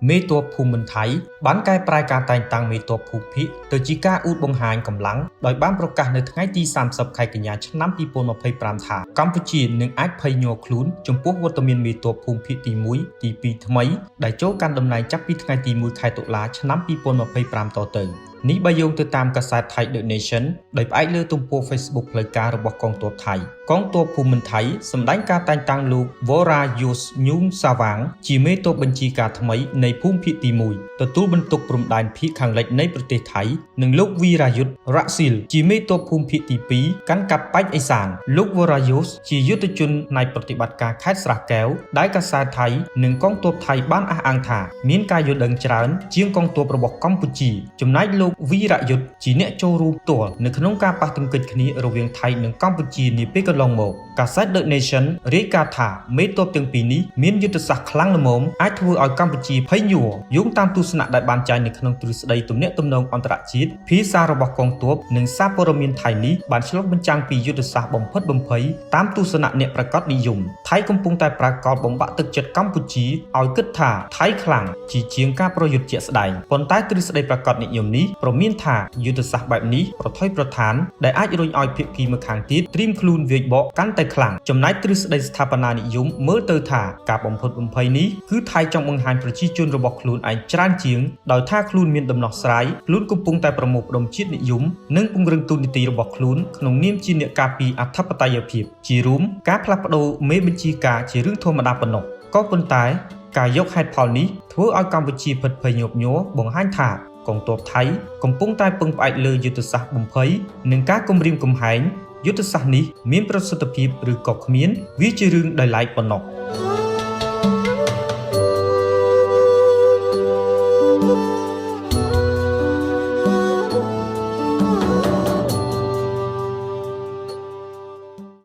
មេតបភូមិន្ទថៃបានកែប្រែការតែងតាំងមេតបភូមិភាគទៅជាការអួតបង្ហាញកម្លាំងដោយបានប្រកាសនៅថ្ងៃទី30ខែកញ្ញាឆ្នាំ2025ថាកម្ពុជានឹងអាចភ័យញ័រខ្លួនចំពោះវត្តមានមេតបភូមិភាគទី1ទី2ថ្មីដែលចូលកាន់តំណែងចាប់ពីថ្ងៃទី1ខែតុលាឆ្នាំ2025តទៅនេះបើយោងទៅតាមកាសែត Thai The Nation ដោយផ្អែកលើទំព័រ Facebook ផ្លូវការរបស់កងទ័ពថៃកងទ័ពភូមិន្ទថៃសម្ដែងការតែងតាំងលោក Worayus Nyung Sawang ជាមេតបបញ្ជាការថ្មីនៃភូមិភាគទី1ទទួលបន្ទុកព្រំដែនភាគខាងលិចនៃប្រទេសថៃនិងលោក Virayut Raksil ជាមេតបភូមិភាគទី2កាន់កាប់ប៉ែកឦសានលោក Worayus ជាយុទ្ធជនផ្នែកប្រតិបត្តិការខេត្តស្រះកែវដែលកាសែតថៃនិងកងទ័ពថៃបានអះអាងថាមានការយល់ដឹងច្រើនជាងកងទ័ពរបស់កម្ពុជាចំណែកលោកវីរយុទ្ធជាអ្នកចូលរួមផ្ទាល់នៅក្នុងការប៉ះទង្គិចគ្នារវាងថៃនិងកម្ពុជានាពេលកន្លងមកកាសែត The Nation រាយការណ៍ថាមេតបទាំងពីរនេះមានយុទ្ធសាស្ត្រខ្លាំងល្មមអាចធ្វើឲ្យកម្ពុជាភ័យញ័រយោងតាមទស្សនៈដែលបានចែងនៅក្នុងទ្រឹស្ដីទំនាក់ទំនងអន្តរជាតិភាសារបស់កងទ័ពនិងសារព័ត៌មានថៃនេះបានឆ្លុះបញ្ចាំងពីយុទ្ធសាស្ត្របំផិតបំភ័យតាមទស្សនៈអ្នកប្រាកដនិយមថៃកំពុងតែប្រកាសបំបាក់ទឹកចិត្តកម្ពុជាឲ្យគិតថាថៃខ្លាំងជាងការប្រយុទ្ធជាក់ស្ដែងប៉ុន្តែទ្រឹស្ដីប្រាកដនិយមនេះប្រមានថាយុទ្ធសាស្ត្របែបនេះប្រថុយប្រថានដែលអាចរុញឲ្យភាគីម្ខាងទៀតត្រៀមខ្លួនវាយបកកាន់តែខ្លាំងចំណែកទ្រឹស្ដីស្ថាបនានិយមមើលទៅថាការបំផិតបំភ័យនេះគឺថៃចង់បង្ហាញប្រជាជនរបស់ខ្លួនឯងច្រើនជាងដោយថាខ្លួនមានដំណោះស្រាយខ្លួនកំពុងតែប្រមូលផ្ដុំជាតិនិយមនិងពង្រឹងទូនាទីរបស់ខ្លួនក្នុងនាមជាអ្នកការពារអធិបតេយ្យភាពជារួមការផ្លាស់ប្ដូរមេបញ្ជាការជារឿងធម្មតាប៉ុណ្ណោះក៏ប៉ុន្តែការយកហេតុផលនេះធ្វើឲ្យកម្ពុជាពិតភ័យញាប់ញ័របង្ហាញថាកងទ័ពថៃកំពុងតែពឹងផ្អែកលើយុទ្ធសាស្ត្របំភ័យនិងការគំរាមកំហែងយុទ្ធសាស្ត្រនេះមានប្រសិទ្ធភាពឬក៏គ្មានវាជារឿងដោយឡែកប៉ុណ្ណោះ